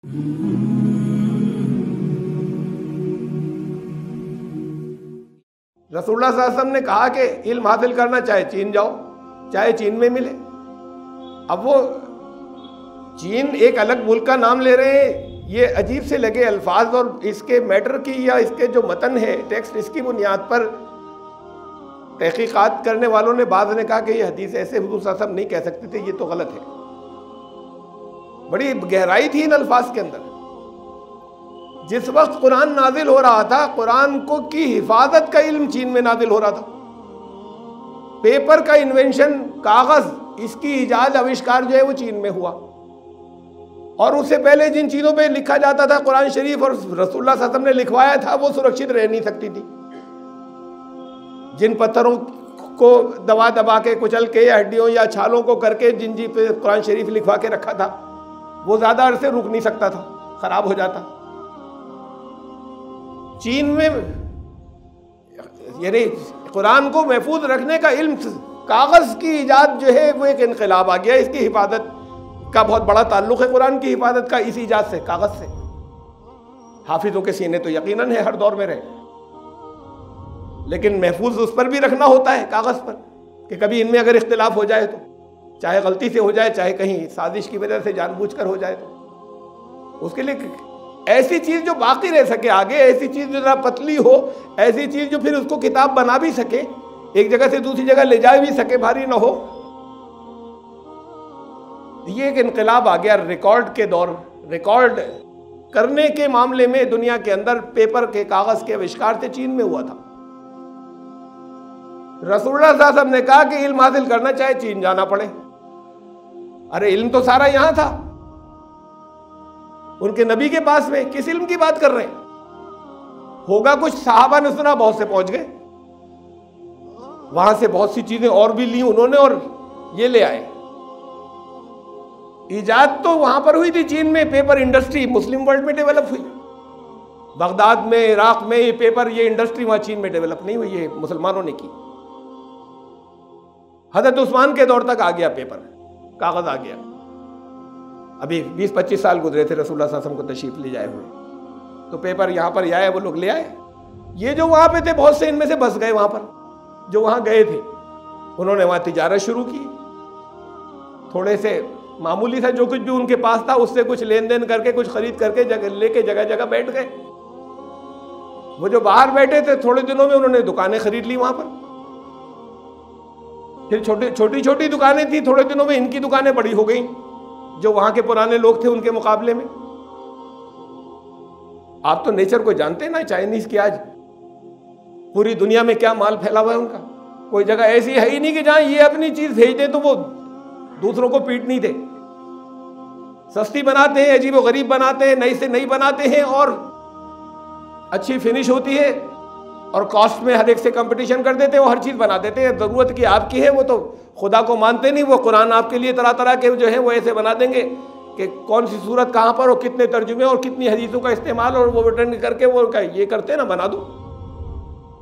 رسول اللہ صلی اللہ علیہ وسلم نے کہا کہ علم حاصل کرنا چاہے چین جاؤ، چاہے چین میں ملے۔ اب وہ چین ایک الگ ملک کا نام لے رہے ہیں، یہ عجیب سے لگے الفاظ، اور اس کے میٹر کی یا اس کے جو متن ہے ٹیکسٹ، اس کی بنیاد پر تحقیقات کرنے والوں نے بعض نے کہا کہ یہ حدیث ایسے حضور صلی اللہ علیہ وسلم نہیں کہہ سکتے تھے، یہ تو غلط ہے۔ بڑی گہرائی تھی ان الفاظ کے اندر۔ جس وقت قرآن نازل ہو رہا تھا، قرآن کو کی حفاظت کا علم چین میں نازل ہو رہا تھا۔ پیپر کا انوینشن، کاغذ، اس کی ایجاد، آوشکار جو ہے وہ چین میں ہوا، اور اس سے پہلے جن چیزوں پہ لکھا جاتا تھا قرآن شریف اور رسول اللہ صلی اللہ علیہ وسلم نے لکھوایا تھا، وہ سرکشت رہ نہیں سکتی تھی۔ جن پتھروں کو دبا دبا کے، کچل کے، یا ہڈیوں یا چھالوں کو کر کے جن جی پہ قرآن شریف لکھوا کے رکھا تھا، وہ زیادہ عرصے رک نہیں سکتا تھا، خراب ہو جاتا۔ چین میں یعنی قرآن کو محفوظ رکھنے کا علم، کاغذ کی ایجاد جو ہے وہ ایک انقلاب آ گیا۔ اس کی حفاظت کا بہت بڑا تعلق ہے قرآن کی حفاظت کا اس ایجاد سے، کاغذ سے۔ حافظوں کے سینے تو یقیناً ہے، ہر دور میں رہے، لیکن محفوظ اس پر بھی رکھنا ہوتا ہے، کاغذ پر، کہ کبھی ان میں اگر اختلاف ہو جائے تو، چاہے غلطی سے ہو جائے، چاہے کہیں سازش کی وجہ سے جان بوجھ کر ہو جائے، تو اس کے لیے ایسی چیز جو باقی رہ سکے آگے، ایسی چیز جو ذرا پتلی ہو، ایسی چیز جو پھر اس کو کتاب بنا بھی سکے، ایک جگہ سے دوسری جگہ لے جا بھی سکے، بھاری نہ ہو۔ یہ ایک انقلاب آ گیا ریکارڈ کے دور، ریکارڈ کرنے کے معاملے میں دنیا کے اندر پیپر کے، کاغذ کے آوشکار سے چین میں ہوا تھا۔ رسول اللہ صلی اللہ علیہ وسلم نے کہا کہ علم حاصل کرنا چاہے چین جانا پڑے۔ ارے علم تو سارا یہاں تھا، ان کے نبی کے پاس میں، کس علم کی بات کر رہے ہیں؟ ہوگا کچھ، صحابہ نے سنا، بہت سے پہنچ گئے، وہاں سے بہت سی چیزیں اور بھی لی انہوں نے، اور یہ لے آئے۔ ایجاد تو وہاں پر ہوئی تھی چین میں، پیپر انڈسٹری مسلم ورلڈ میں ڈیولپ ہوئی۔ بغداد میں، عراق میں یہ پیپر، یہ انڈسٹری وہاں چین میں ڈیولپ نہیں ہوئی، یہ مسلمانوں نے کی۔ حضرت عثمان کے دور تک آ گیا پیپر، کاغذ آ گیا۔ ابھی 20-25 سال گزرے تھے رسول اللہ صلی اللہ علیہ وسلم کو تشریف لے جائے ہوئے، تو پیپر یہاں پر آئے، وہ لوگ لے آئے۔ یہ جو وہاں پہ تھے بہت سے ان میں سے بس گئے، وہاں پر جو وہاں گئے تھے انہوں نے وہاں تجارت شروع کی، تھوڑے سے معمولی سا جو کچھ بھی ان کے پاس تھا اس سے کچھ لین دین کر کے، کچھ خرید کر کے لے کے جگہ جگہ بیٹھ گئے۔ وہ جو باہر بیٹھے تھے تھوڑے دنوں میں انہوں نے دکانیں خرید لی وہاں پر، پھر چھوٹی چھوٹی دکانیں تھیں، تھوڑے دنوں میں ان کی دکانیں بڑی ہو گئیں جو وہاں کے پرانے لوگ تھے ان کے مقابلے میں۔ آپ تو نیچر کو جانتے ہیں نا، چائنیز کی آج پوری دنیا میں کیا مال پھیلا ہوا ہے ان کا، کوئی جگہ ایسی ہے ہی نہیں کہ جہاں یہ اپنی چیز بھیج دیں تو وہ دوسروں کو پیٹ نہیں دے۔ سستی بناتے ہیں، عجیب و غریب بناتے ہیں، نئی سے نئی بناتے ہیں، اور اچھی فنش ہوتی ہے، اور کاسٹ میں ہر ایک سے کمپٹیشن کر دیتے ہیں، وہ ہر چیز بنا دیتے ہیں۔ ضرورت کی آپ کی ہے، وہ تو خدا کو مانتے نہیں، وہ قرآن آپ کے لیے طرح طرح کے جو ہیں وہ ایسے بنا دیں گے کہ کون سی صورت کہاں پر، اور کتنے ترجمے اور کتنی حدیثوں کا استعمال، اور وہ ریٹرن کر کے وہ یہ کرتے ہیں نا، بنا دو۔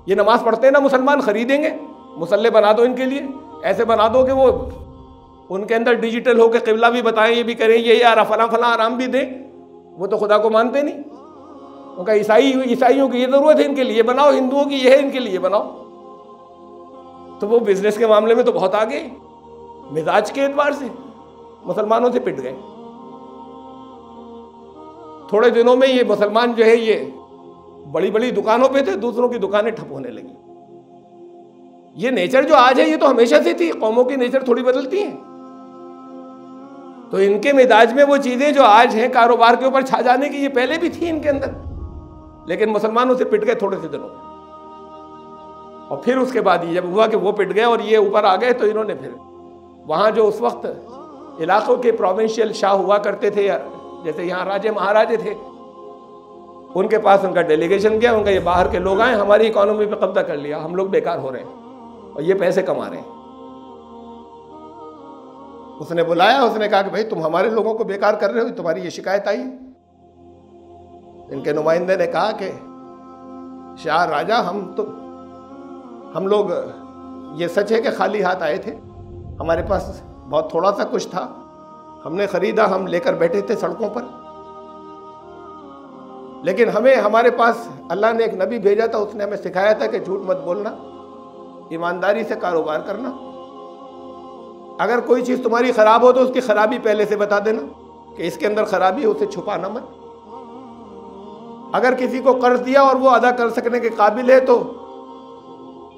یہ نماز پڑھتے ہیں نا مسلمان، خریدیں گے، مصلی بنا دو ان کے لیے، ایسے بنا دو کہ وہ ان کے اندر ڈیجیٹل ہو کے قبلہ بھی بتائیں، یہ بھی کریں، یہ یار فلاں فلاں آرام بھی دیں۔ وہ تو خدا کو مانتے نہیں، ان کا عیسائیوں کی یہ ضرورت ہے، ان کے لیے بناؤ، ہندوؤں کی یہ ہے، ان کے لیے بناؤ۔ تو وہ بزنس کے معاملے میں تو بہت آگے، مزاج کے اعتبار سے مسلمانوں سے پٹ گئے۔ تھوڑے دنوں میں یہ مسلمان جو ہے یہ بڑی بڑی دکانوں پہ تھے، دوسروں کی دکانیں ٹھپ ہونے لگی۔ یہ نیچر جو آج ہے یہ تو ہمیشہ سے تھی، قوموں کی نیچر تھوڑی بدلتی ہیں۔ تو ان کے مزاج میں وہ چیزیں جو آج ہیں کاروبار کے اوپر چھا جانے کی، یہ پہلے بھی تھی ان کے اندر، لیکن مسلمانوں سے پٹ گئے تھوڑے سے دنوں میں۔ اور پھر اس کے بعد یہ جب ہوا کہ وہ پٹ گئے اور یہ اوپر آ گئے، تو انہوں نے پھر وہاں جو اس وقت علاقوں کے پروونشل شاہ ہوا کرتے تھے، جیسے یہاں راجے مہاراجے تھے، ان کے پاس ان کا ڈیلیگیشن گیا، ان کا یہ باہر کے لوگ آئے، ہماری اکانومی پہ قبضہ کر لیا، ہم لوگ بیکار ہو رہے ہیں اور یہ پیسے کما رہے ہیں۔ اس نے بلایا، اس نے کہا کہ بھائی تم ہمارے لوگوں کو بیکار کر رہے ہو، تمہاری یہ شکایت آئی۔ ان کے نمائندے نے کہا کہ شاہ راجہ، ہم لوگ یہ سچ ہے کہ خالی ہاتھ آئے تھے، ہمارے پاس بہت تھوڑا سا کچھ تھا، ہم نے خریدا، ہم لے کر بیٹھے تھے سڑکوں پر، لیکن ہمیں ہمارے پاس اللہ نے ایک نبی بھیجا تھا، اس نے ہمیں سکھایا تھا کہ جھوٹ مت بولنا، ایمانداری سے کاروبار کرنا، اگر کوئی چیز تمہاری خراب ہو تو اس کی خرابی پہلے سے بتا دینا کہ اس کے اندر خرابی ہے، اسے چھپانا مت۔ اگر کسی کو قرض دیا اور وہ ادا کر سکنے کے قابل ہے تو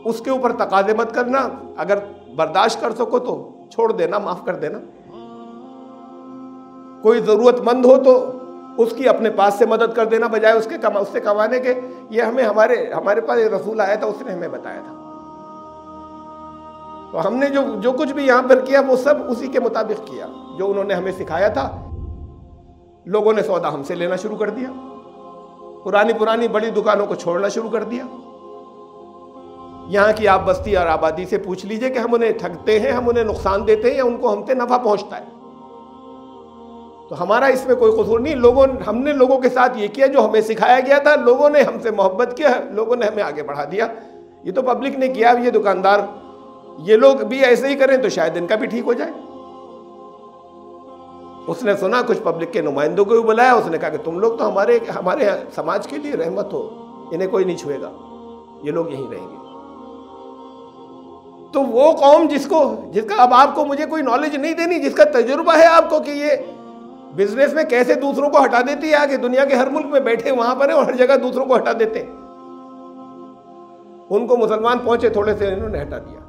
اس کے اوپر تقاضے مت کرنا، اگر برداشت کر سکو تو چھوڑ دینا، معاف کر دینا۔ کوئی ضرورت مند ہو تو اس کی اپنے پاس سے مدد کر دینا بجائے اس سے کمانے کے۔ یہ ہمارے پاس ایک رسول آیا تھا، اس نے ہمیں بتایا تھا۔ تو ہم نے جو کچھ بھی یہاں پر کیا وہ سب اسی کے مطابق کیا جو انہوں نے ہمیں سکھایا تھا۔ لوگوں نے سودا ہم سے لینا شروع کر دیا، پرانی بڑی دکانوں کو چھوڑنا شروع کر دیا۔ یہاں کی آپ بستی اور آبادی سے پوچھ لیجئے کہ ہم انہیں ٹھگتے ہیں، ہم انہیں نقصان دیتے ہیں یا ان کو ہم سے نفع پہنچتا ہے۔ تو ہمارا اس میں کوئی قصور نہیں، ہم نے لوگوں کے ساتھ یہ کیا جو ہمیں سکھایا گیا تھا، لوگوں نے ہم سے محبت کیا، لوگوں نے ہمیں آگے بڑھا دیا۔ یہ تو پبلک نے کیا، یہ دکاندار، یہ لوگ بھی ایسے ہی کریں تو شاید ان کا بھی ٹھیک ہو جائے۔ اس نے سنا، کچھ پبلک کے نمائندوں کو بھی بلایا، اس نے کہا کہ تم لوگ تو ہمارے سماج کے لیے رحمت ہو، انہیں کوئی نہیں چھوئے گا، یہ لوگ یہیں رہیں گے۔ تو وہ قوم جس کا اب آپ کو مجھے کوئی نالج نہیں دینی، جس کا تجربہ ہے آپ کو کہ یہ بزنس میں کیسے دوسروں کو ہٹا دیتی ہے، آگے دنیا کے ہر ملک میں بیٹھے وہاں پر ہیں اور ہر جگہ دوسروں کو ہٹا دیتے ہیں، ان کو مسلمان پہنچے تھوڑے سے انہوں نے ہٹا دیا۔